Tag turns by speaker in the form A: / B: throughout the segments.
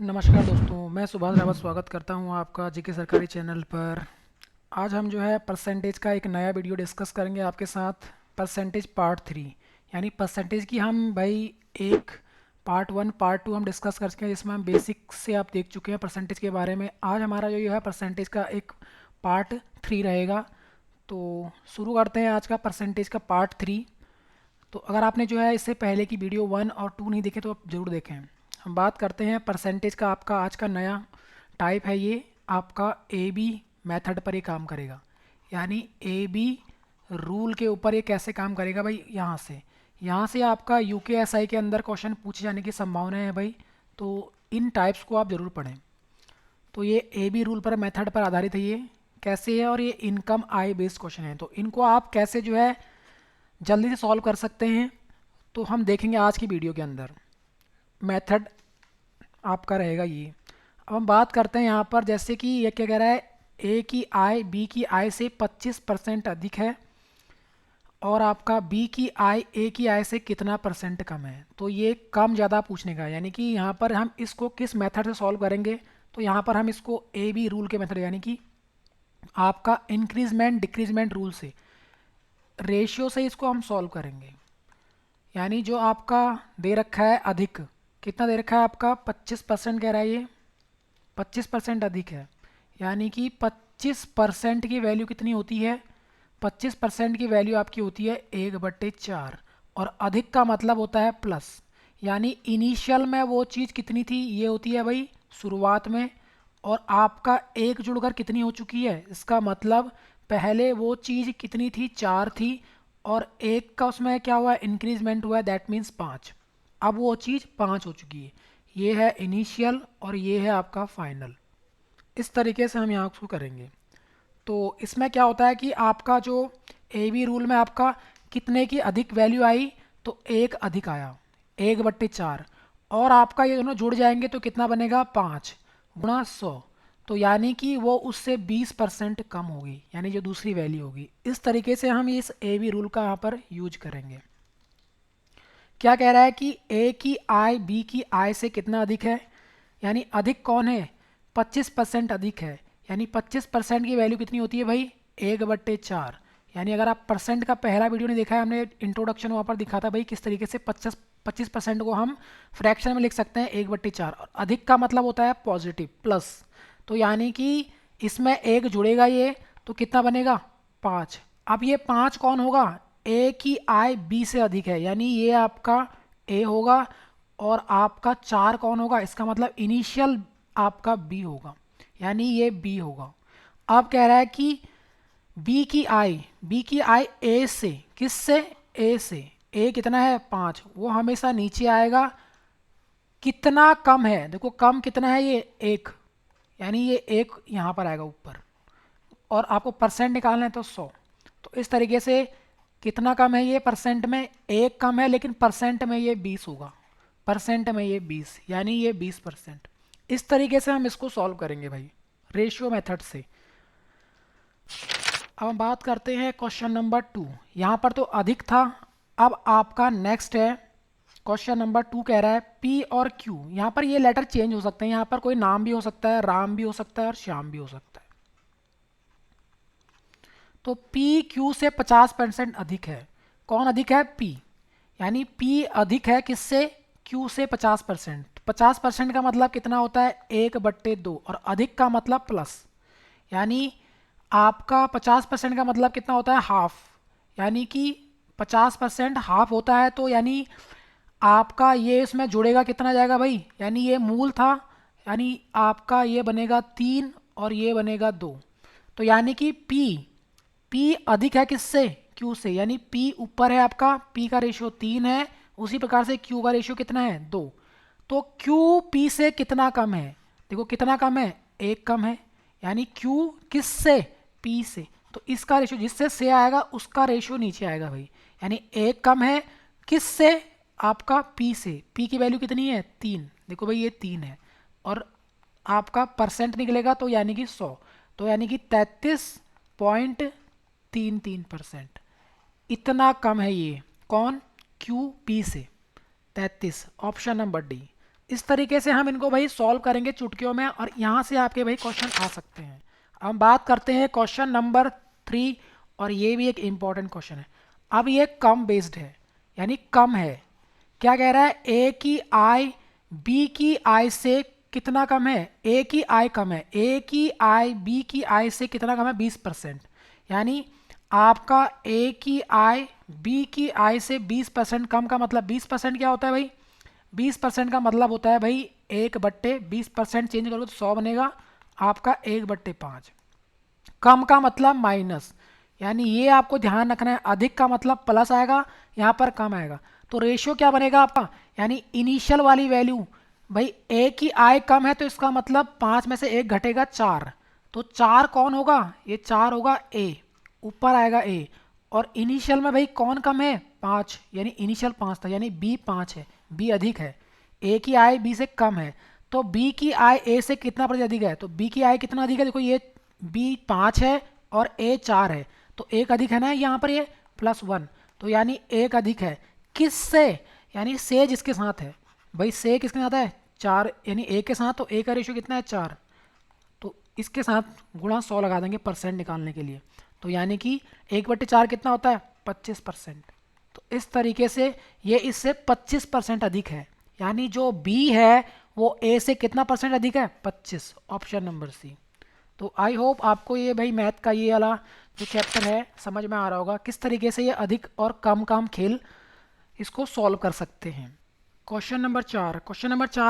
A: नमस्कार दोस्तों, मैं सुभाष रावत स्वागत करता हूं आपका जीके सरकारी चैनल पर। आज हम जो है परसेंटेज का एक नया वीडियो डिस्कस करेंगे आपके साथ। परसेंटेज पार्ट 3, यानी परसेंटेज की हम भाई एक पार्ट 1 पार्ट 2 हम डिस्कस कर चुके हैं, जिसमें हम बेसिक से आप देख चुके हैं परसेंटेज के बारे में। आज हमारा जो है परसेंटेज का एक पार्ट 3 रहेगा। तो शुरू करते हैं आज का परसेंटेज का पार्ट 3। तो अगर आपने जो है इससे पहले की वीडियो 1 और 2 नहीं देखे तो आप ज़रूर देखें। हम बात करते हैं परसेंटेज का। आपका आज का नया टाइप है ये आपका ए बी मेथड पर ये काम करेगा, यानी ए बी रूल के ऊपर ये कैसे काम करेगा भाई। यहाँ से आपका यूकेएसआई के अंदर क्वेश्चन पूछे जाने की संभावना है भाई। तो इन टाइप्स को आप ज़रूर पढ़ें। तो ये ए बी रूल पर मेथड पर आधारित है, ये कैसे है, और ये इनकम आई बेस्ड क्वेश्चन है। तो इनको आप कैसे जो है जल्दी से सॉल्व कर सकते हैं, तो हम देखेंगे आज की वीडियो के अंदर। मेथड आपका रहेगा ये। अब हम बात करते हैं यहाँ पर, जैसे कि ये क्या कह रहा है, ए की आय बी की आय से 25% अधिक है और आपका बी की आय ए की आय से कितना परसेंट कम है। तो ये कम ज़्यादा पूछने का है, यानी कि यहाँ पर हम इसको किस मेथड से सॉल्व करेंगे। तो यहाँ पर हम इसको ए बी रूल के मेथड, यानी कि आपका इंक्रीजमेंट डिक्रीजमेंट रूल से, रेशियो से इसको हम सॉल्व करेंगे। यानी जो आपका दे रखा है अधिक, कितना दे रखा है आपका 25% कह रहा है ये, 25% अधिक है। यानी कि 25% की वैल्यू कितनी होती है, 25% की वैल्यू आपकी होती है 1/4। और अधिक का मतलब होता है प्लस, यानी इनिशियल में वो चीज़ कितनी थी, ये होती है भाई शुरुआत में। और आपका एक जुड़कर कितनी हो चुकी है, इसका मतलब पहले वो चीज़ कितनी थी, 4 थी, और एक का उसमें क्या हुआ है, इंक्रीजमेंट हुआ है, दैट मीन्स 5। अब वो चीज़ 5 हो चुकी है। ये है इनिशियल और ये है आपका फाइनल। इस तरीके से हम यहाँ उसको करेंगे। तो इसमें क्या होता है कि आपका जो ए बी रूल में आपका कितने की अधिक वैल्यू आई, तो एक अधिक आया, 1/4। और आपका ये दोनों जुड़ जाएंगे तो कितना बनेगा, 5 × 100। तो यानी कि वो उससे 20% कम होगी, यानी जो दूसरी वैल्यू होगी। इस तरीके से हम इस ए बी रूल का यहाँ पर यूज करेंगे। क्या कह रहा है कि ए की आय बी की आय से कितना अधिक है, यानी अधिक कौन है, 25% अधिक है। यानी 25% की वैल्यू कितनी होती है भाई, 1/4। यानी अगर आप परसेंट का पहला वीडियो नहीं देखा है, हमने इंट्रोडक्शन वहाँ पर दिखा था भाई किस तरीके से 25% को हम फ्रैक्शन में लिख सकते हैं 1/4। और अधिक का मतलब होता है पॉजिटिव प्लस। तो यानी कि इसमें एक जुड़ेगा ये, तो कितना बनेगा, 5। अब ये 5 कौन होगा, ए की आय बी से अधिक है, यानी ये आपका ए होगा। और आपका 4 कौन होगा, इसका मतलब इनिशियल आपका बी होगा, यानी ये बी होगा। अब कह रहा है कि बी की आय ए से, किस से, ए से, ए कितना है 5, वो हमेशा नीचे आएगा। कितना कम है, देखो कम कितना है, ये 1, यानी ये 1 यहाँ पर आएगा ऊपर। और आपको परसेंट निकालना है तो 100। तो इस तरीके से कितना कम है ये, परसेंट में 1 कम है, लेकिन परसेंट में ये 20 होगा, परसेंट में ये 20, यानी ये 20%। इस तरीके से हम इसको सॉल्व करेंगे भाई, रेशियो मेथड से। अब हम बात करते हैं क्वेश्चन नंबर 2। यहाँ पर तो अधिक था। अब आपका नेक्स्ट है क्वेश्चन नंबर 2, कह रहा है पी और क्यू। यहाँ पर ये लेटर चेंज हो सकते हैं, यहाँ पर कोई नाम भी हो सकता है, राम भी हो सकता है और श्याम भी हो सकता है। तो पी क्यू से 50% अधिक है। कौन अधिक है, पी। यानी पी अधिक है किससे, क्यू से 50%। 50% का मतलब कितना होता है, 1/2। और अधिक का मतलब प्लस, यानी आपका 50% का मतलब कितना होता है, हाफ। यानी कि 50% हाफ होता है, तो यानी आपका ये इसमें जुड़ेगा कितना जाएगा भाई, यानी ये मूल था, यानी आपका ये बनेगा 3 और ये बनेगा 2। तो यानी कि पी अधिक है किससे, क्यू से, यानी पी ऊपर है आपका, पी का रेशियो 3 है। उसी प्रकार से क्यू का रेशियो कितना है, 2। तो क्यू पी से कितना कम है, देखो कितना कम है, 1 कम है। यानी क्यू किस से, पी से। तो इसका रेशियो जिससे से आएगा उसका रेशियो नीचे आएगा भाई, यानी 1 कम है किस से, आपका पी से। पी की वैल्यू कितनी है, 3, देखो भाई ये 3 है। और आपका परसेंट निकलेगा तो यानी कि 100। तो यानी कि 33.33%। इतना कम है ये, कौन, क्यू पी से, 33। Option number D. इस तरीके से हम इनको भाई सॉल्व करेंगे चुटकियों में, और यहाँ से आपके भाई क्वेश्चन आ सकते हैं। हम बात करते हैं क्वेश्चन नंबर 3, और ये भी एक इम्पॉर्टेंट क्वेश्चन है। अब ये कम बेस्ड है, यानी कम है। क्या कह रहा है, ए की आय बी की आय से कितना कम है, ए की आय कम है, ए की आय बी की आय से कितना कम है, 20%। यानी आपका ए की आय बी की आय से 20% कम का मतलब 20% क्या होता है भाई, 20% का मतलब होता है भाई 1/20%, चेंज करोगे तो 100 बनेगा आपका 1/5। कम का मतलब माइनस, यानी ये आपको ध्यान रखना है। अधिक का मतलब प्लस आएगा, यहाँ पर कम आएगा। तो रेशियो क्या बनेगा आपका, यानी इनिशियल वाली वैल्यू, भाई ए की आय कम है तो इसका मतलब 5 में से 1 घटेगा 4, तो 4 कौन होगा, ये 4 होगा ए, ऊपर आएगा ए। और इनिशियल में भाई कौन कम है, 5, यानी इनिशियल 5 था, यानी बी 5 है, बी अधिक है। ए की आय बी से कम है, तो बी की आय ए से कितना प्रतिशत अधिक है, तो बी की आय कितना अधिक है, देखो ये बी 5 है और ए 4 है, तो एक अधिक है ना यहाँ पर, ये +1, तो यानी एक अधिक है। किससे, यानी से जिसके साथ है, भाई से किसके साथ है, 4, यानी ए के साथ, तो ए का रेशियो कितना है 4, तो इसके साथ गुणा 100 लगा देंगे परसेंट निकालने के लिए, तो यानी कि 1/4 कितना होता है, 25%। तो इस तरीके से ये इससे 25% अधिक है, यानी जो बी है वो ए से कितना परसेंट अधिक है, 25, ऑप्शन नंबर सी। तो आई होप आपको ये भाई मैथ का ये वाला जो चैप्टर है समझ में आ रहा होगा, किस तरीके से ये अधिक और कम काम खेल इसको सॉल्व कर सकते हैं। क्वेश्चन नंबर 4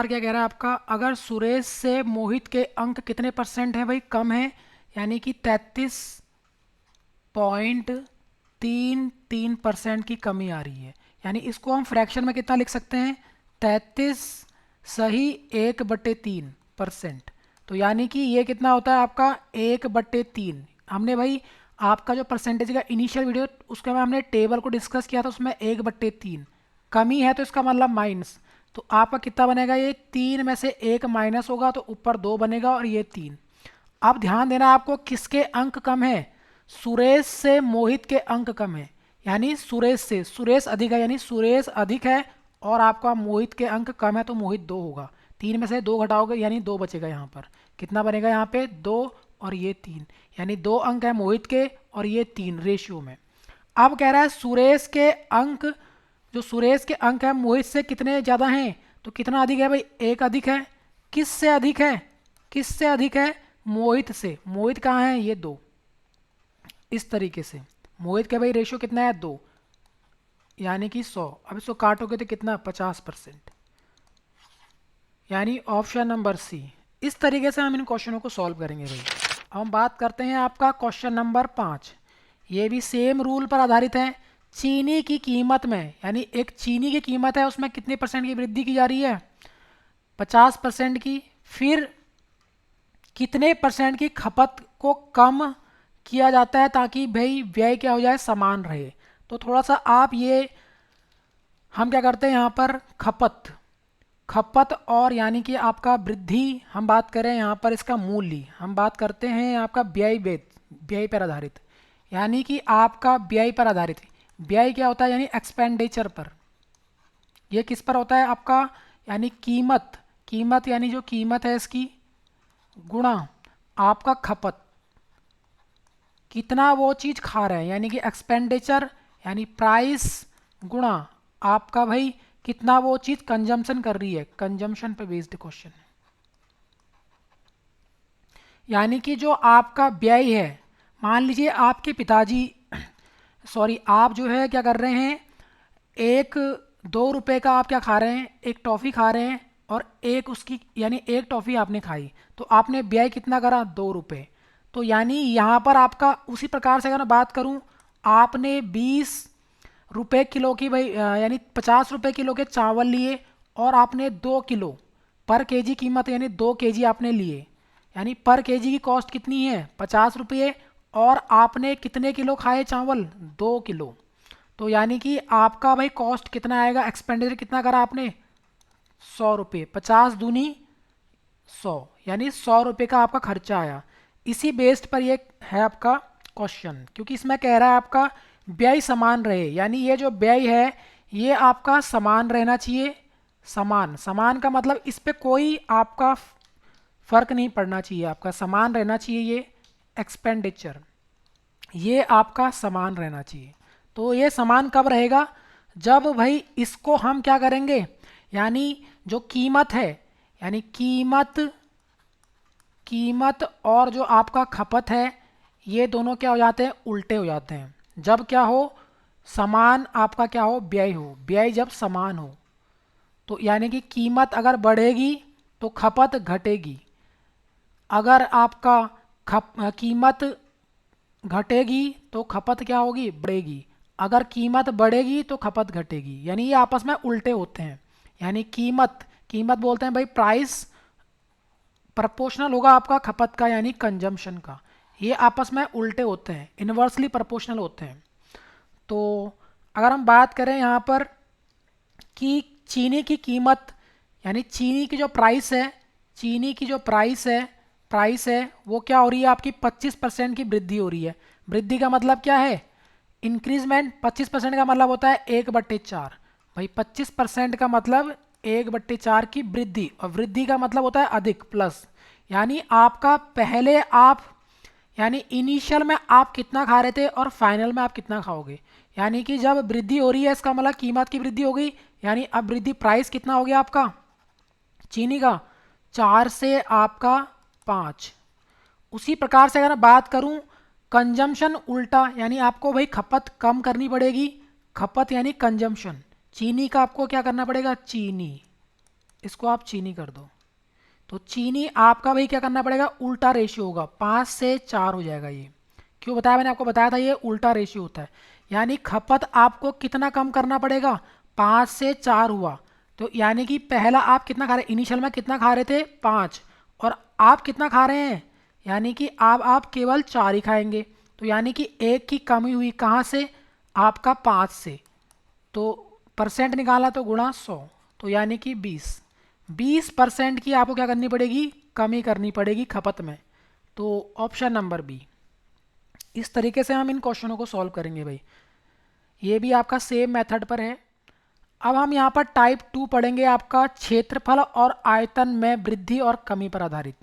A: क्या कह रहा है आपका, अगर सुरेश से मोहित के अंक कितने परसेंट हैं भाई, कम है, यानी कि 33.33% की कमी आ रही है। यानी इसको हम फ्रैक्शन में कितना लिख सकते हैं, 33 सही 1/3%। तो यानी कि ये कितना होता है आपका 1/3। हमने भाई आपका जो परसेंटेज का इनिशियल वीडियो उसके में हमने टेबल को डिस्कस किया था, उसमें 1/3 कमी है, तो इसका मतलब माइनस। तो आपका कितना बनेगा, ये 3 में से 1 माइनस होगा तो ऊपर 2 बनेगा, और ये 3। अब ध्यान देना आपको, किसके अंक कम है, सुरेश से मोहित के अंक कम है, यानी सुरेश से, सुरेश अधिक है, यानी सुरेश अधिक है, और आपका मोहित के अंक कम है, तो मोहित 2 होगा। 3 में से 2 घटाओगे यानी 2 बचेगा, यहाँ पर कितना बनेगा, यहाँ पे 2 और ये 3, यानी 2 अंक है मोहित के और ये 3 रेशियो में। अब कह रहा है सुरेश के अंक, जो सुरेश के अंक है मोहित से कितने ज़्यादा हैं, तो कितना अधिक है भाई, 1 अधिक है। किस से अधिक है, किस से अधिक है, मोहित से। मोहित कहाँ है, ये 2, इस तरीके से मोहित के भाई रेशियो कितना है, 2, यानी कि 100। अब इसको काटोगे तो कितना, 50%, यानी ऑप्शन नंबर सी। इस तरीके से हम इन क्वेश्चनों को सॉल्व करेंगे भाई। अब हम बात करते हैं आपका क्वेश्चन नंबर 5। ये भी सेम रूल पर आधारित है। चीनी की कीमत में, यानी एक चीनी की कीमत है उसमें कितने परसेंट की वृद्धि की जा रही है, 50% की। फिर कितने परसेंट की खपत को कम किया जाता है ताकि भाई व्यय क्या हो जाए, समान रहे। तो थोड़ा सा आप ये, हम क्या करते हैं यहाँ पर, खपत, खपत और यानी कि आपका वृद्धि, हम बात करें यहाँ पर इसका मूल्य, हम बात करते हैं आपका व्यय, व्यय पर आधारित, यानी कि आपका व्यय पर आधारित। व्यय क्या होता है, यानी एक्सपेंडिचर पर। ये किस पर होता है आपका, यानी कीमत, कीमत यानी जो कीमत है इसकी गुणा आपका खपत, कितना वो चीज़ खा रहे हैं, यानी कि एक्सपेंडिचर यानी प्राइस गुणा आपका भाई कितना वो चीज़ कंजम्पशन कर रही है, कंजम्पशन पे बेस्ड क्वेश्चन है। यानी कि जो आपका व्यय है, मान लीजिए आपके पिताजी सॉरी आप जो है क्या कर रहे हैं, एक 2 रुपए का आप क्या खा रहे हैं, एक टॉफ़ी खा रहे हैं, और एक उसकी यानी एक टॉफ़ी आपने खाई, तो आपने व्यय कितना करा, 2 रुपये। तो यानी यहाँ पर आपका उसी प्रकार से अगर मैं बात करूँ, आपने 20 रुपये किलो की भाई यानी 50 रुपये किलो के चावल लिए, और आपने 2 किलो पर केजी कीमत, यानी 2 केजी आपने लिए, यानी पर केजी की कॉस्ट कितनी है, 50 रुपये, और आपने कितने किलो खाए चावल, 2 किलो। तो यानी कि आपका भाई कॉस्ट कितना आएगा, एक्सपेंडिचर कितना करा आपने, 100 रुपये, 50 दूनी 100, यानी 100 रुपये का आपका खर्चा आया। इसी बेस्ड पर ये है आपका क्वेश्चन, क्योंकि इसमें कह रहा है आपका व्यय समान रहे, यानी ये जो व्यय है ये आपका समान रहना चाहिए, समान, समान का मतलब इस पे कोई आपका फर्क नहीं पड़ना चाहिए, आपका समान रहना चाहिए ये एक्सपेंडिचर, ये आपका समान रहना चाहिए। तो ये समान कब रहेगा, जब भाई इसको हम क्या करेंगे, यानी जो कीमत है, यानी कीमत, कीमत और जो आपका खपत है, ये दोनों क्या हो जाते हैं, उल्टे हो जाते हैं। जब क्या हो, समान आपका क्या हो, व्यय हो, व्यय जब समान हो, तो यानी कि कीमत अगर बढ़ेगी तो खपत घटेगी, अगर आपका कीमत घटेगी तो खपत क्या होगी, बढ़ेगी, अगर कीमत बढ़ेगी तो खपत घटेगी, यानी ये आपस में उल्टे होते हैं। यानी कीमत, कीमत बोलते हैं भाई प्राइस प्रोपोर्शनल होगा आपका खपत का यानी कंजम्पशन का, ये आपस में उल्टे होते हैं, इन्वर्सली प्रोपोर्शनल होते हैं। तो अगर हम बात करें यहाँ पर कि चीनी की कीमत, यानी चीनी की जो प्राइस है, चीनी की जो प्राइस है वो क्या हो रही है आपकी, 25% की वृद्धि हो रही है। वृद्धि का मतलब क्या है, इंक्रीजमेंट। 25% का मतलब होता है 1/4, भाई 25% का मतलब 1/4 की वृद्धि, और वृद्धि का मतलब होता है अधिक, प्लस। यानी आपका पहले आप, यानी इनिशियल में आप कितना खा रहे थे और फाइनल में आप कितना खाओगे, यानी कि जब वृद्धि हो रही है इसका मतलब कीमत की वृद्धि हो गई, यानी अब वृद्धि प्राइस कितना हो गया आपका चीनी का, 4 से आपका 5। उसी प्रकार से अगर मैं बात करूं कंजम्पशन उल्टा, यानी आपको भाई खपत कम करनी पड़ेगी, खपत यानी कंजम्पशन, चीनी का आपको क्या करना पड़ेगा, चीनी, इसको आप चीनी कर दो, तो चीनी आपका भाई क्या करना पड़ेगा, उल्टा रेशियो होगा, 5 से 4 हो जाएगा ये। क्यों बताया, मैंने आपको बताया था ये उल्टा रेशियो होता है, यानी खपत आपको कितना कम करना पड़ेगा, 5 से 4 हुआ, तो यानी कि पहला आप कितना खा रहे, इनिशियल में कितना खा रहे थे 5, और आप कितना खा रहे हैं, यानी कि आप केवल 4 ही खाएंगे, तो यानी कि एक की कमी हुई कहाँ से, आपका 5 से, तो परसेंट निकाला तो गुणा 100, तो यानी कि 20% की आपको क्या करनी पड़ेगी, कमी करनी पड़ेगी खपत में। तो ऑप्शन नंबर बी। इस तरीके से हम इन क्वेश्चनों को सॉल्व करेंगे भाई, ये भी आपका सेम मेथड पर है। अब हम यहाँ पर टाइप 2 पढ़ेंगे, आपका क्षेत्रफल और आयतन में वृद्धि और कमी पर आधारित।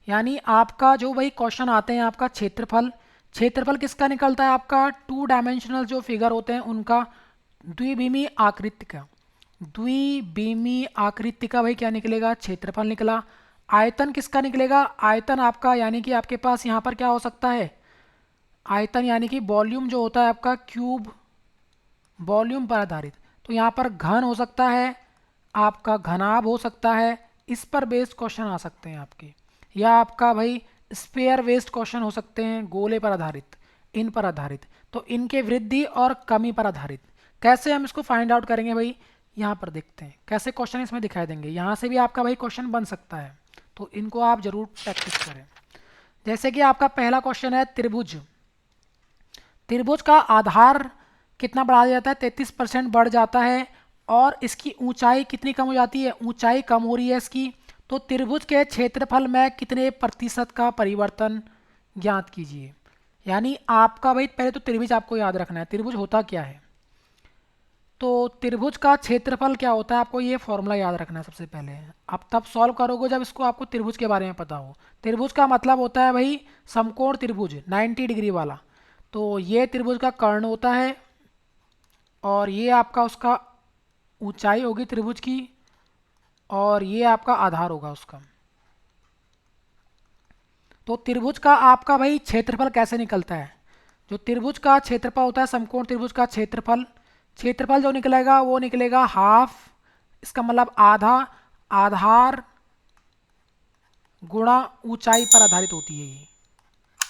A: यानी आपका जो भाई क्वेश्चन आते हैं आपका क्षेत्रफल, क्षेत्रफल किसका निकलता है आपका, 2 डायमेंशनल जो फिगर होते हैं उनका, द्विविमीय आकृति का, द्विविमीय आकृति का भाई क्या निकलेगा, क्षेत्रफल निकला। आयतन किसका निकलेगा, आयतन आपका यानी कि आपके पास यहाँ पर क्या हो सकता है, आयतन यानी कि वॉल्यूम जो होता है आपका क्यूब, वॉल्यूम पर आधारित, तो यहाँ पर घन हो सकता है, आपका घनाभ हो सकता है, इस पर बेस्ड क्वेश्चन आ सकते हैं आपके, या आपका भाई स्फीयर बेस्ड क्वेश्चन हो सकते हैं, गोले पर आधारित, इन पर आधारित, तो इनके वृद्धि और कमी पर आधारित। कैसे हम इसको फाइंड आउट करेंगे भाई, यहाँ पर देखते हैं कैसे क्वेश्चन इसमें दिखाई देंगे, यहाँ से भी आपका भाई क्वेश्चन बन सकता है, तो इनको आप जरूर प्रैक्टिस करें। जैसे कि आपका पहला क्वेश्चन है, त्रिभुज, त्रिभुज का आधार कितना बढ़ा दिया जाता है, 33% बढ़ जाता है, और इसकी ऊंचाई कितनी कम हो जाती है, ऊंचाई कम हो रही है इसकी, तो त्रिभुज के क्षेत्रफल में कितने प्रतिशत का परिवर्तन ज्ञात कीजिए। यानी आपका भाई पहले तो त्रिभुज आपको याद रखना है, त्रिभुज होता क्या है, तो त्रिभुज का क्षेत्रफल क्या होता है, आपको ये फॉर्मूला याद रखना है सबसे पहले। आप तब सॉल्व करोगे जब इसको आपको त्रिभुज के बारे में पता हो। त्रिभुज का मतलब होता है भाई समकोण त्रिभुज 90 डिग्री वाला, तो ये त्रिभुज का कर्ण होता है, और ये आपका उसका ऊंचाई होगी त्रिभुज की, और ये आपका आधार होगा उसका। तो त्रिभुज का आपका भाई क्षेत्रफल कैसे निकलता है, जो त्रिभुज का क्षेत्रफल होता है, समकोण त्रिभुज का क्षेत्रफल, क्षेत्रफल जो निकलेगा वो निकलेगा हाफ, इसका मतलब आधा, आधार गुणा ऊंचाई पर आधारित होती है ये,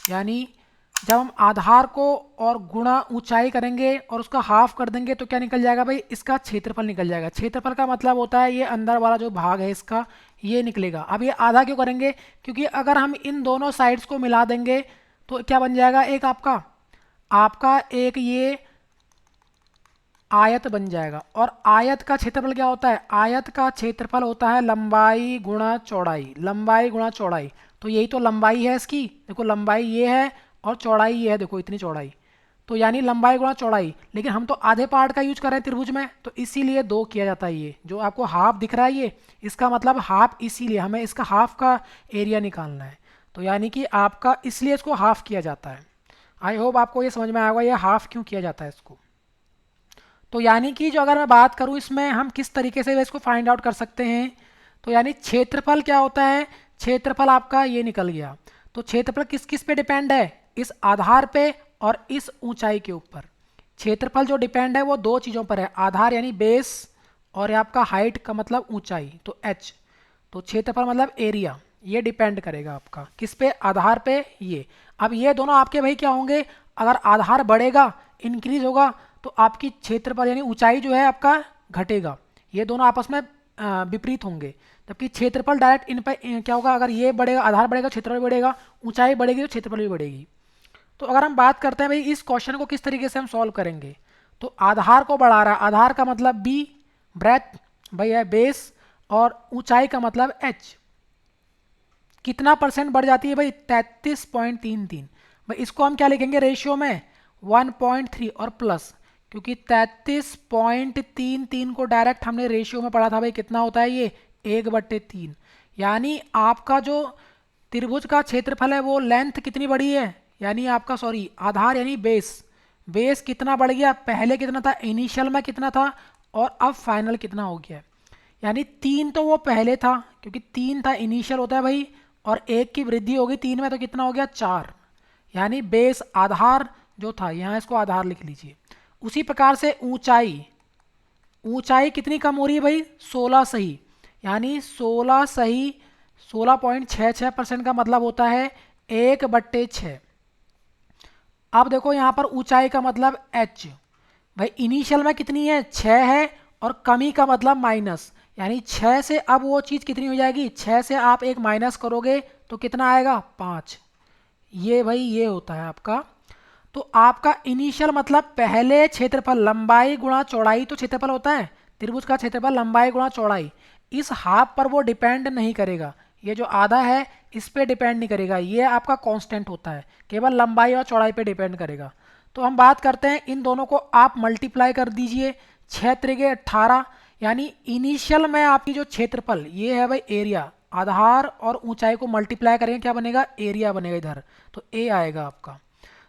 A: यानी जब हम आधार को और गुणा ऊंचाई करेंगे और उसका हाफ कर देंगे तो क्या निकल जाएगा भाई, इसका क्षेत्रफल निकल जाएगा। क्षेत्रफल का मतलब होता है ये अंदर वाला जो भाग है इसका, ये निकलेगा। अब ये आधा क्यों करेंगे, क्योंकि अगर हम इन दोनों साइड्स को मिला देंगे तो क्या बन जाएगा, एक आपका आपका एक ये आयत बन जाएगा। और आयत का क्षेत्रफल क्या होता है, आयत का क्षेत्रफल होता है लंबाई गुणा चौड़ाई, लंबाई गुणा चौड़ाई, तो यही तो लंबाई है इसकी, देखो लंबाई ये है और चौड़ाई ये है, देखो इतनी चौड़ाई, तो यानी लंबाई गुणा चौड़ाई, लेकिन हम तो आधे पार्ट का यूज कर रहे हैं त्रिभुज में, तो इसीलिए 2 किया जाता है। ये जो आपको हाफ दिख रहा है ये, इसका मतलब हाफ, इसीलिए हमें इसका हाफ का एरिया निकालना है। तो यानी कि आपका इसलिए इसको हाफ किया जाता है। आई होप आपको ये समझ में आएगा ये हाफ क्यों किया जाता है इसको। तो यानी कि जो अगर मैं बात करूं इसमें हम किस तरीके से इसको फाइंड आउट कर सकते हैं, तो यानी क्षेत्रफल क्या होता है, क्षेत्रफल आपका ये निकल गया। तो क्षेत्रफल किस किस पे डिपेंड है, इस आधार पे और इस ऊंचाई के ऊपर। क्षेत्रफल जो डिपेंड है वो 2 चीज़ों पर है, आधार यानी बेस और आपका हाइट का मतलब ऊंचाई, तो एच। तो क्षेत्रफल मतलब एरिया, ये डिपेंड करेगा आपका किस पे, आधार पे ये। अब ये दोनों आपके भाई क्या होंगे, अगर आधार बढ़ेगा इंक्रीज होगा तो आपकी क्षेत्रफल यानी ऊंचाई जो है आपका घटेगा। ये दोनों आपस में विपरीत होंगे, जबकि क्षेत्रफल डायरेक्ट इन पर क्या होगा, अगर ये बढ़ेगा आधार बढ़ेगा क्षेत्रफल बढ़ेगा, ऊंचाई बढ़ेगी तो क्षेत्रफल भी बढ़ेगी। तो अगर हम बात करते हैं भाई इस क्वेश्चन को किस तरीके से हम सॉल्व करेंगे, तो आधार को बढ़ा रहा है, आधार का मतलब बी, ब्रेथ भाई है बेस, और ऊंचाई का मतलब एच। कितना परसेंट बढ़ जाती है भाई, 33.33। भाई इसको हम क्या लिखेंगे रेशियो में, 1.3 और प्लस, क्योंकि 33.33 को डायरेक्ट हमने रेशियो में पढ़ा था भाई, कितना होता है ये 1/3। यानी आपका जो त्रिभुज का क्षेत्रफल है वो लेंथ कितनी बड़ी है, यानी आपका सॉरी आधार यानी बेस, बेस कितना बढ़ गया, पहले कितना था इनिशियल में कितना था और अब फाइनल कितना हो गया। यानी 3 तो वो पहले था क्योंकि 3 था इनिशियल होता है भाई, और 1 की वृद्धि होगी 3 में तो कितना हो गया 4। यानी बेस आधार जो था, यहाँ इसको आधार लिख लीजिए। उसी प्रकार से ऊंचाई, ऊंचाई कितनी कम हो रही है भाई, 16 सही, यानी 16 सही 16.66% का मतलब होता है 1/6। अब देखो यहाँ पर ऊंचाई का मतलब h, भाई इनिशियल में कितनी है 6 है, और कमी का मतलब माइनस, यानी 6 से अब वो चीज़ कितनी हो जाएगी, 6 से आप एक माइनस करोगे तो कितना आएगा 5। ये भाई ये होता है आपका। तो आपका इनिशियल मतलब पहले क्षेत्रफल, लंबाई गुणा चौड़ाई तो क्षेत्रफल होता है, त्रिभुज का क्षेत्रफल लंबाई गुणा चौड़ाई, इस हाफ पर वो डिपेंड नहीं करेगा, ये जो आधा है इस पे डिपेंड नहीं करेगा, ये आपका कांस्टेंट होता है, केवल लंबाई और चौड़ाई पे डिपेंड करेगा। तो हम बात करते हैं इन दोनों को आप मल्टीप्लाई कर दीजिए, 6 त्रिके 18, यानी इनिशियल में आपकी जो क्षेत्रफल ये है भाई एरिया, आधार और ऊंचाई को मल्टीप्लाई करेंगे क्या बनेगा, एरिया बनेगा इधर, तो ए आएगा आपका।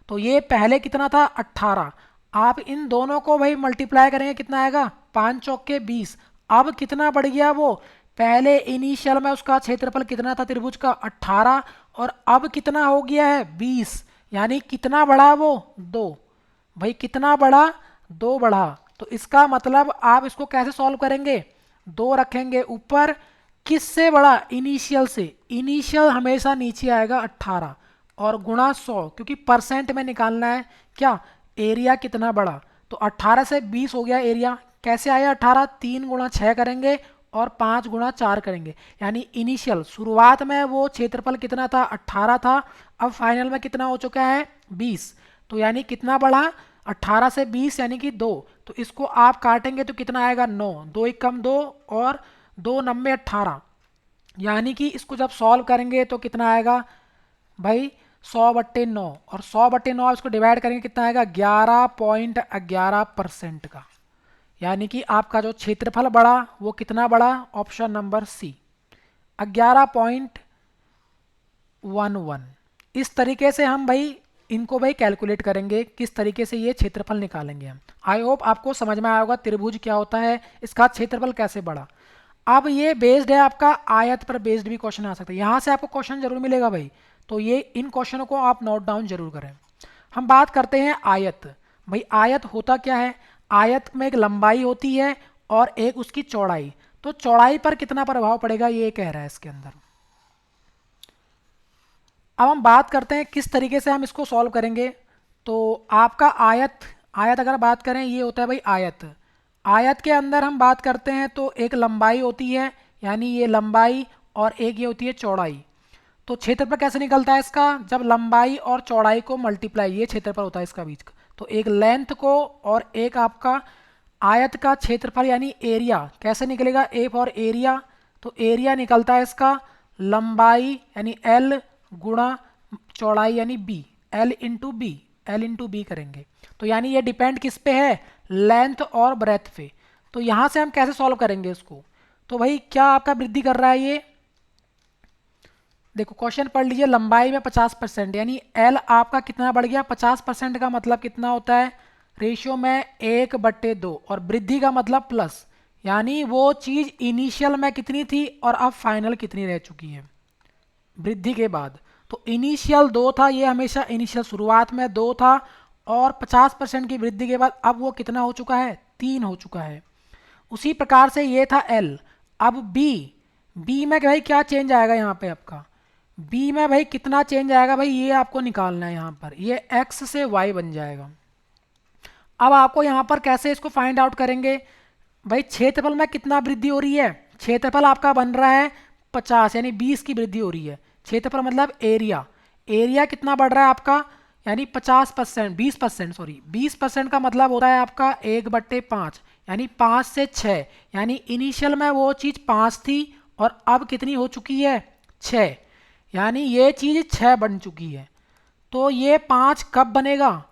A: तो ये पहले कितना था 18, आप इन दोनों को भाई मल्टीप्लाई करेंगे कितना आएगा, 5 चौके 20। अब कितना बढ़ गया वो, पहले इनिशियल में उसका क्षेत्रफल कितना था त्रिभुज का 18, और अब कितना हो गया है 20, यानी कितना बढ़ा वो 2। भाई कितना बढ़ा 2 बढ़ा। तो इसका मतलब आप इसको कैसे सॉल्व करेंगे, 2 रखेंगे ऊपर, किससे बढ़ा इनिशियल से, इनिशियल हमेशा नीचे आएगा 18, और गुणा 100, क्योंकि परसेंट में निकालना है क्या एरिया कितना बढ़ा। तो 18 से 20 हो गया एरिया, कैसे आया 18, 3 गुणा 6 करेंगे और 5 गुणा 4 करेंगे, यानी इनिशियल शुरुआत में वो क्षेत्रफल कितना था 18 था, अब फाइनल में कितना हो चुका है 20। तो यानी कितना बढ़ा 18 से 20 यानी कि 2। तो इसको आप काटेंगे तो कितना आएगा 9, 2 एक कम 2 और 2 9 18, यानी कि इसको जब सॉल्व करेंगे तो कितना आएगा भाई 100/9, और 100/9 इसको डिवाइड करेंगे कितना आएगा 11.11% का, यानी कि आपका जो क्षेत्रफल बढ़ा वो कितना बढ़ा, ऑप्शन नंबर सी 11.11। इस तरीके से हम भाई इनको भाई कैलकुलेट करेंगे, किस तरीके से ये क्षेत्रफल निकालेंगे हम। आई होप आपको समझ में आया होगा त्रिभुज क्या होता है, इसका क्षेत्रफल कैसे बढ़ा। अब ये बेस्ड है आपका आयत पर बेस्ड भी क्वेश्चन आ सकता है, यहाँ से आपको क्वेश्चन जरूर मिलेगा भाई, तो ये इन क्वेश्चनों को आप नोट डाउन जरूर करें। हम बात करते हैं आयत। भाई आयत होता क्या है, आयत में एक लंबाई होती है और एक उसकी चौड़ाई, तो चौड़ाई पर कितना प्रभाव पड़ेगा ये कह रहा है इसके अंदर। अब हम बात करते हैं किस तरीके से हम इसको सॉल्व करेंगे। तो आपका आयत, आयत अगर बात करें ये होता है भाई आयत, आयत के अंदर हम बात करते हैं तो एक लंबाई होती है, यानी ये लंबाई, और एक ये होती है चौड़ाई। तो क्षेत्रफल कैसे निकलता है इसका, जब लंबाई और चौड़ाई को मल्टीप्लाई, ये क्षेत्रफल होता है इसका बीच का, तो एक लेंथ को और एक आपका आयत का क्षेत्रफल यानी एरिया कैसे निकलेगा, ए फॉर एरिया, तो एरिया निकलता है इसका लंबाई यानी एल गुणा चौड़ाई यानी B, L into B, L into B करेंगे। तो यानी ये डिपेंड किस पे है, लेंथ और ब्रेथ पे। तो यहाँ से हम कैसे सॉल्व करेंगे इसको, तो भाई क्या आपका वृद्धि कर रहा है ये, देखो क्वेश्चन पढ़ लीजिए, लंबाई में 50%, यानी L आपका कितना बढ़ गया 50% का मतलब कितना होता है, रेशियो में 1/2, और वृद्धि का मतलब प्लस, यानी वो चीज़ इनिशियल में कितनी थी और अब फाइनल कितनी रह चुकी है वृद्धि के बाद। तो इनिशियल 2 था, ये हमेशा इनिशियल शुरुआत में 2 था, और 50% की वृद्धि के बाद अब वो कितना हो चुका है, 3 हो चुका है। उसी प्रकार से ये था L। अब बी में भाई क्या चेंज आएगा यहाँ पे आपका, बी में भाई कितना चेंज आएगा भाई, ये आपको निकालना है यहाँ पर, ये x से y बन जाएगा। अब आपको यहाँ पर कैसे इसको फाइंड आउट करेंगे, भाई क्षेत्रफल में कितना वृद्धि हो रही है, क्षेत्रफल आपका बन रहा है 50, यानी 20 की वृद्धि हो रही है। क्षेत्रफल मतलब एरिया, एरिया कितना बढ़ रहा है आपका, यानी 50%, 20%, सॉरी 20% का मतलब होता है आपका 1/5, यानी 5 से 6, यानी इनिशियल में वो चीज़ 5 थी और अब कितनी हो चुकी है 6, यानी ये चीज़ 6 बन चुकी है। तो ये 5 कब बनेगा,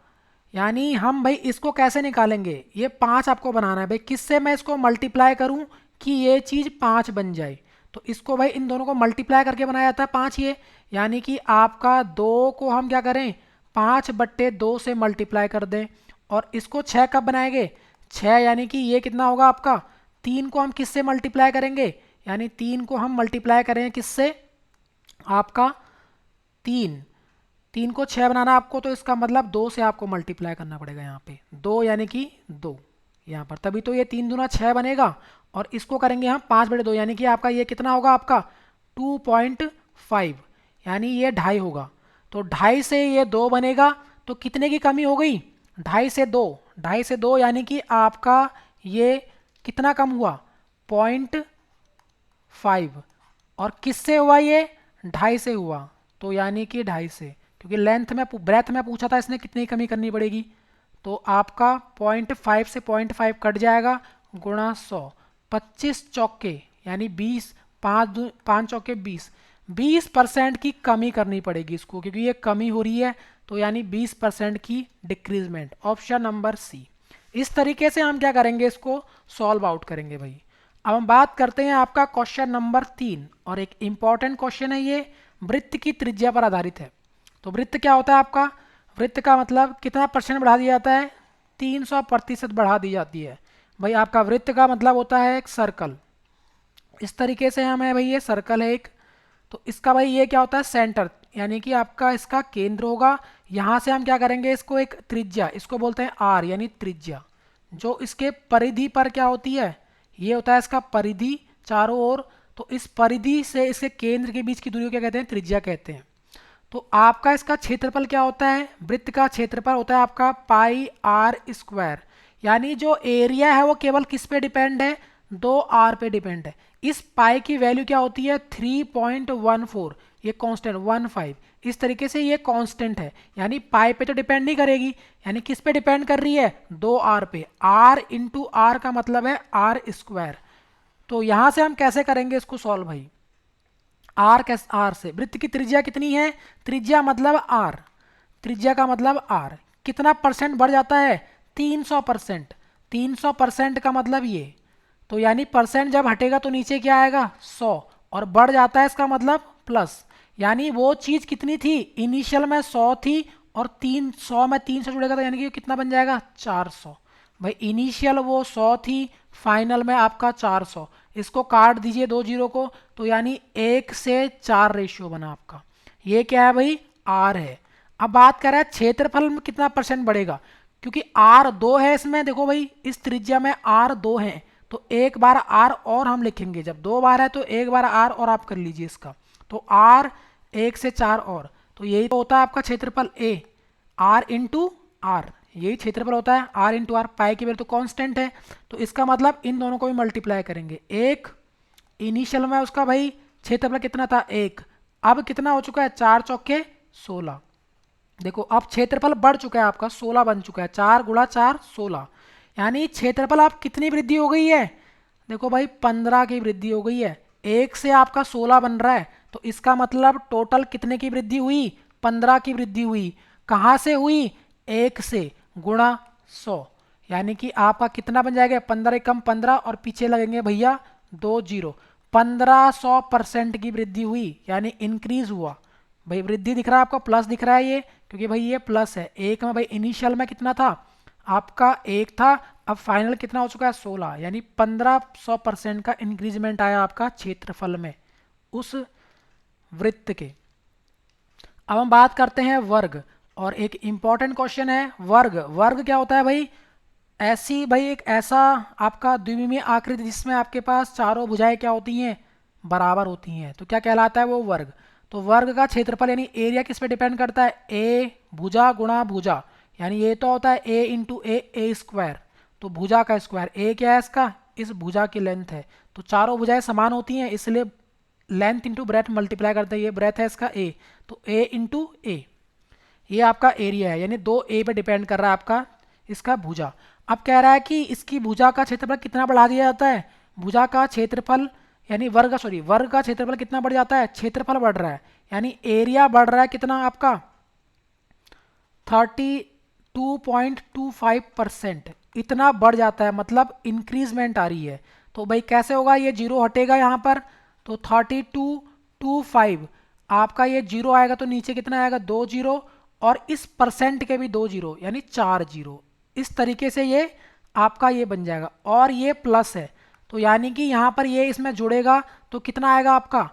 A: यानी हम भाई इसको कैसे निकालेंगे, ये 5 आपको बनाना है भाई, किससे मैं इसको मल्टीप्लाई करूं कि ये चीज़ 5 बन जाए। तो इसको भाई इन दोनों को मल्टीप्लाई करके बनाया जाता है 5 ये, यानी कि आपका 2 को हम क्या करें 5/2 से मल्टीप्लाई कर दें, और इसको 6 कब बनाएंगे 6, यानी कि ये कितना होगा आपका 3 को हम किससे मल्टीप्लाई करेंगे, यानी 3 को हम मल्टीप्लाई करें किससे, आपका 3 को 6 बनाना आपको, तो इसका मतलब 2 से आपको मल्टीप्लाई करना पड़ेगा यहाँ पे, 2 यानी कि 2 यहाँ पर, तभी तो ये 3 दूना 6 बनेगा, और इसको करेंगे हम 5/2, यानी कि आपका ये कितना होगा आपका 2.5, यानी ये 2.5 होगा। तो 2.5 से ये 2 बनेगा, तो कितने की कमी हो गई 2.5 से 2, 2.5 से 2 यानी कि आपका ये कितना कम हुआ 0.5, और किससे हुआ ये 2.5 से हुआ, तो यानी कि 2.5 से, क्योंकि लेंथ में ब्रेथ में पूछा था इसने कितनी कमी करनी पड़ेगी, तो आपका 0.5 से 0.5 कट जाएगा, गुणा 100, 25 चौके यानी 20, 5 चौके 20% की कमी करनी पड़ेगी इसको, क्योंकि ये कमी हो रही है, तो यानी 20% की डिक्रीजमेंट, ऑप्शन नंबर सी। इस तरीके से हम क्या करेंगे इसको सॉल्व आउट करेंगे भाई। अब हम बात करते हैं आपका क्वेश्चन नंबर 3, और एक इम्पॉर्टेंट क्वेश्चन है ये, वृत्त की त्रिज्या पर आधारित है। तो वृत्त क्या होता है आपका, वृत्त का मतलब कितना परसेंट बढ़ा दिया जाता है, 300% बढ़ा दी जाती है भाई। आपका वृत्त का मतलब होता है एक सर्कल, इस तरीके से हमें भाई ये सर्कल है एक, तो इसका भाई ये क्या होता है सेंटर, यानी कि आपका इसका केंद्र होगा। यहाँ से हम क्या करेंगे इसको एक त्रिज्या, इसको बोलते हैं आर यानी त्रिज्या, जो इसके परिधि पर क्या होती है, ये होता है इसका परिधि चारों ओर, तो इस परिधि से इसके केंद्र के बीच की दूरी को क्या कहते हैं, त्रिज्या कहते हैं। तो आपका इसका क्षेत्रफल क्या होता है, वृत्त का क्षेत्रफल होता है आपका πr², यानी जो एरिया है वो केवल किस पे डिपेंड है, 2r पे डिपेंड है। इस पाई की वैल्यू क्या होती है 3.14, ये कांस्टेंट 15, इस तरीके से ये कांस्टेंट है, यानी पाई पे तो डिपेंड नहीं करेगी, यानी किस पे डिपेंड कर रही है 2r पे, r इंटू आर का मतलब है r²। तो यहाँ से हम कैसे करेंगे इसको सॉल्व भाई, आर से वृत्त की त्रिज्या कितनी है, त्रिज्या मतलब आर, त्रिज्या का मतलब आर, कितना परसेंट बढ़ जाता है 300%, 300% का मतलब ये, तो यानी परसेंट जब हटेगा तो नीचे क्या आएगा 100, और बढ़ जाता है इसका मतलब प्लस, यानी वो चीज़ कितनी थी इनिशियल में 100 थी, और 300 में 300 जुड़ेगा तो यानी कि कितना बन जाएगा 400। भाई इनिशियल वो 100 थी, फाइनल में आपका 400, इसको काट दीजिए 2 जीरो को, तो यानी 1 से 4 रेशियो बना आपका, ये क्या है भाई आर है। अब बात कर रहा है क्षेत्रफल में कितना परसेंट बढ़ेगा, क्योंकि आर 2 है इसमें, देखो भाई इस त्रिज्या में आर 2 है, तो एक बार आर और हम लिखेंगे, जब 2 बार है तो एक बार आर और आप कर लीजिए इसका, तो आर 1 से 4 और, तो यही तो होता है आपका क्षेत्रफल ए, आर इंटू आर, यही क्षेत्रफल होता है आर इंटू आर, पाई की वैल्यू तो कांस्टेंट है, तो इसका मतलब इन दोनों को भी मल्टीप्लाई करेंगे, एक इनिशियल में उसका भाई क्षेत्रफल कितना था 1, अब कितना हो चुका है 4 चौके 16, देखो अब क्षेत्रफल बढ़ चुका है आपका 16 बन चुका है, 4 गुणा 4 16, यानी क्षेत्रफल आप कितनी वृद्धि हो गई है, देखो भाई 15 की वृद्धि हो गई है, 1 से आपका 16 बन रहा है, तो इसका मतलब टोटल कितने की वृद्धि हुई 15 की वृद्धि हुई। कहाँ से हुई, 1 से गुणा 100, यानी कि आपका कितना बन जाएगा, 15 कम 15 और पीछे लगेंगे भैया 2 जीरो। 1500% की वृद्धि हुई, यानी इंक्रीज हुआ। भाई वृद्धि दिख रहा है आपको, प्लस दिख रहा है ये, क्योंकि भाई ये प्लस है। एक में भाई इनिशियल में कितना था आपका, 1 था, अब फाइनल कितना हो चुका है 16, यानी 1500% का इंक्रीजमेंट आया आपका क्षेत्रफल में उस वृत्त के। अब हम बात करते हैं वर्ग, और एक इम्पॉर्टेंट क्वेश्चन है वर्ग। वर्ग क्या होता है भाई, ऐसी भाई एक ऐसा आपका द्विविमीय आकृति जिसमें आपके पास चारों भुजाएं क्या होती हैं, बराबर होती हैं, तो क्या कहलाता है वो वर्ग। तो वर्ग का क्षेत्रफल यानी एरिया किस पे डिपेंड करता है, ए भुजा गुणा भुजा, यानी ये तो होता है ए इंटू ए स्क्वायर, तो भुजा का स्क्वायर, ए क्या है इसका, इस भुजा की लेंथ है। तो चारों भुजाएं समान होती हैं, इसलिए लेंथ इंटू ब्रेथ मल्टीप्लाई करते हैं, ये ब्रेथ है इसका ए, तो ए इंटू ए, ये आपका एरिया है, यानी 2a पे डिपेंड कर रहा है आपका इसका भुजा। अब कह रहा है कि इसकी भुजा का क्षेत्रफल कितना बढ़ा दिया जाता है, भुजा का क्षेत्रफल यानी वर्ग का क्षेत्रफल कितना बढ़ जाता है, क्षेत्रफल बढ़ रहा है, यानी एरिया बढ़ रहा है कितना आपका 32.25%, इतना बढ़ जाता है, मतलब इंक्रीजमेंट आ रही है। तो भाई कैसे होगा, ये जीरो हटेगा यहाँ पर, तो 3225 आपका ये जीरो आएगा, तो नीचे कितना आएगा 2 जीरो, और इस परसेंट के भी 2 जीरो, यानी 4 जीरो। इस तरीके से ये आपका ये बन जाएगा, और ये प्लस है, तो यानी कि यहाँ पर ये इसमें जुड़ेगा, तो कितना आएगा आपका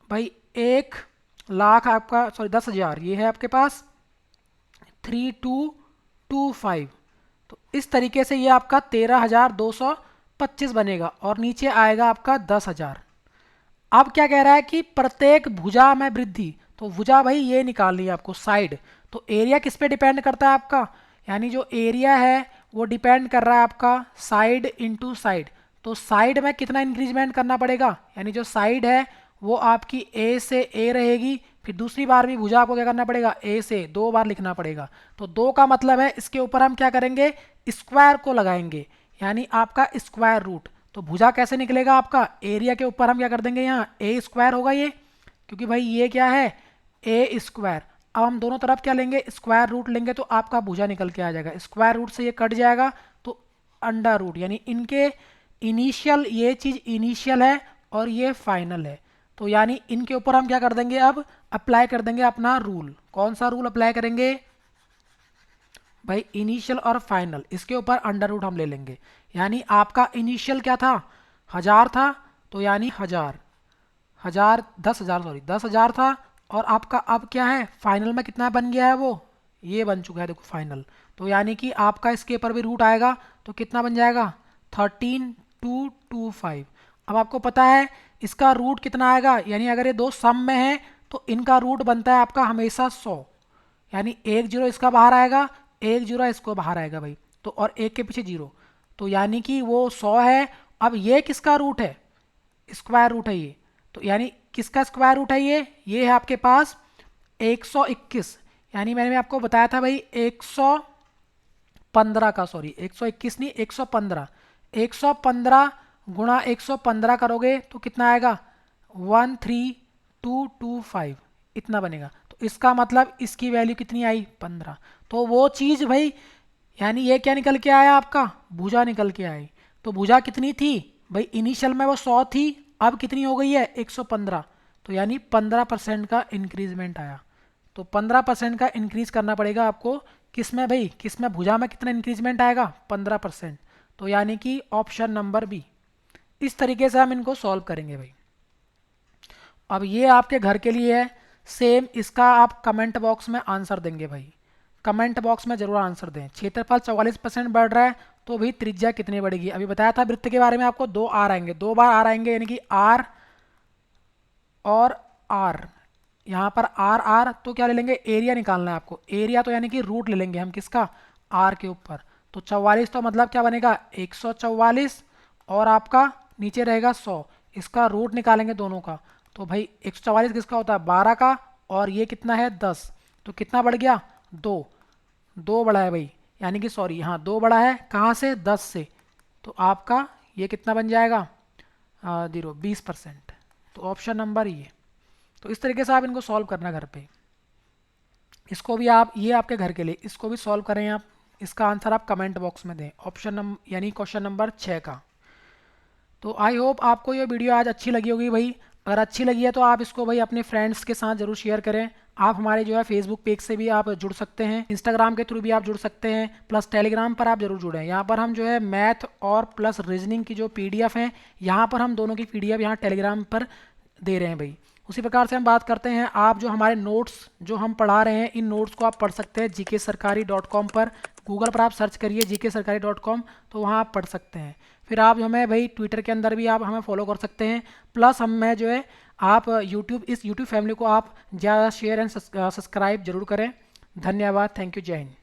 A: भाई 1 लाख आपका 10,000, ये है आपके पास 3225, तो इस तरीके से ये आपका 13,225 बनेगा, और नीचे आएगा आपका 10,000। अब क्या कह रहा है कि प्रत्येक भुजा में वृद्धि, तो भुजा भाई ये निकालनी है आपको साइड, तो एरिया किस पे डिपेंड करता है आपका, यानी जो एरिया है वो डिपेंड कर रहा है आपका साइड इंटू साइड, तो साइड में कितना इंक्रीजमेंट करना पड़ेगा, यानी जो साइड है वो आपकी ए से ए रहेगी, फिर दूसरी बार भी भुजा को क्या करना पड़ेगा, ए से 2 बार लिखना पड़ेगा, तो 2 का मतलब है इसके ऊपर हम क्या करेंगे, स्क्वायर को लगाएंगे, यानी आपका स्क्वायर रूट। तो भुजा कैसे निकलेगा आपका, एरिया के ऊपर हम क्या कर देंगे, यहाँ ए स्क्वायर होगा ये, क्योंकि भाई ये क्या है ए स्क्वायर। अब हम दोनों तरफ क्या लेंगे, स्क्वायर रूट लेंगे, तो आपका भुजा निकल के आ जाएगा, स्क्वायर रूट से ये कट जाएगा, तो अंडर रूट, यानी इनके इनिशियल, ये चीज़ इनिशियल है और ये फाइनल है, तो यानी इनके ऊपर हम क्या कर देंगे, अब अप्लाई कर देंगे अपना रूल। कौन सा रूल अप्लाई करेंगे भाई, इनिशियल और फाइनल, इसके ऊपर अंडर रूट हम ले लेंगे, यानी आपका इनिशियल क्या था 1000 था, तो यानी 1000 10,000 था, और आपका अब क्या है फाइनल में कितना बन गया है, वो ये बन चुका है देखो फाइनल, तो यानी कि आपका इसके ऊपर भी रूट आएगा, तो कितना बन जाएगा 13,225। अब आपको पता है इसका रूट कितना आएगा, यानी अगर ये दो सम में है तो इनका रूट बनता है आपका हमेशा 100, यानी 1 जीरो इसका बाहर आएगा, 1 जीरो इसको बाहर आएगा भाई, तो और 1 के पीछे जीरो, तो यानी कि वो 100 है। अब ये किसका रूट है, स्क्वायर रूट है ये, तो यानी किसका स्क्वायर रूट है ये है आपके पास 121, यानी मैंने आपको बताया था भाई 115 का, सॉरी 121 नहीं 115, 115 गुणा 115 करोगे तो कितना आएगा 13,225, इतना बनेगा, तो इसका मतलब इसकी वैल्यू कितनी आई 15, तो वो चीज़ भाई, यानी ये क्या निकल के आया आपका भुजा निकल के आई। तो भुजा कितनी थी भाई, इनिशियल में वो 100 थी, अब कितनी हो गई है 115, तो यानी 15% का इंक्रीजमेंट आया। तो 15% का इंक्रीज करना पड़ेगा आपको, किस में भाई, किस में भुजा में कितना इंक्रीजमेंट आएगा 15%, तो यानी कि ऑप्शन नंबर बी। इस तरीके से हम इनको सॉल्व करेंगे भाई। अब ये आपके घर के लिए है, सेम इसका आप कमेंट बॉक्स में आंसर देंगे भाई, कमेंट बॉक्स में जरूर आंसर दें। क्षेत्रफल 44% बढ़ रहा है, तो भाई त्रिज्या कितनी बढ़ेगी, अभी बताया था वृत्त के बारे में आपको, 2 आर आएंगे, 2 बार आर आएंगे, यानी कि आर और आर, यहाँ पर आर आर, तो क्या ले लेंगे एरिया निकालना है आपको, एरिया तो यानी कि रूट ले लेंगे हम किसका आर के ऊपर, तो 44 तो मतलब क्या बनेगा 144, और आपका नीचे रहेगा 100, इसका रूट निकालेंगे दोनों का, तो भाई 144 किसका होता है 12 का, और ये कितना है 10, तो कितना बढ़ गया 2 बढ़ा है भाई, यानी कि सॉरी हाँ 2 बढ़ा है, कहाँ से 10 से, तो आपका ये कितना बन जाएगा 20%, तो ऑप्शन नंबर ये। तो इस तरीके से आप इनको सॉल्व करना घर पे। इसको भी आप, ये आपके घर के लिए, इसको भी सॉल्व करें आप। इसका आंसर आप कमेंट बॉक्स में दें, ऑप्शन नंबर यानी क्वेश्चन नंबर 6 का। तो आई होप आपको ये वीडियो आज अच्छी लगी होगी भाई। अगर अच्छी लगी है तो आप इसको भाई अपने फ्रेंड्स के साथ ज़रूर शेयर करें। आप हमारे जो है फेसबुक पेज से भी आप जुड़ सकते हैं, इंस्टाग्राम के थ्रू भी आप जुड़ सकते हैं, प्लस टेलीग्राम पर आप ज़रूर जुड़ें। यहाँ पर हम जो है मैथ और प्लस रीजनिंग की जो पीडीएफ हैं, यहाँ पर हम दोनों की पीडीएफ यहाँ टेलीग्राम पर दे रहे हैं भाई। उसी प्रकार से हम बात करते हैं, आप जो हमारे नोट्स जो हम पढ़ा रहे हैं, इन नोट्स को आप पढ़ सकते हैं gksarkari.com पर। गूगल पर आप सर्च करिए gksarkari.com, तो वहाँ आप पढ़ सकते हैं। फिर आप हमें भाई ट्विटर के अंदर भी आप हमें फॉलो कर सकते हैं। प्लस हम मैं जो है आप यूट्यूब, इस यूट्यूब फैमिली को आप ज़्यादा शेयर एंड सब्सक्राइब जरूर करें। धन्यवाद, थैंक यू, जय हिंद।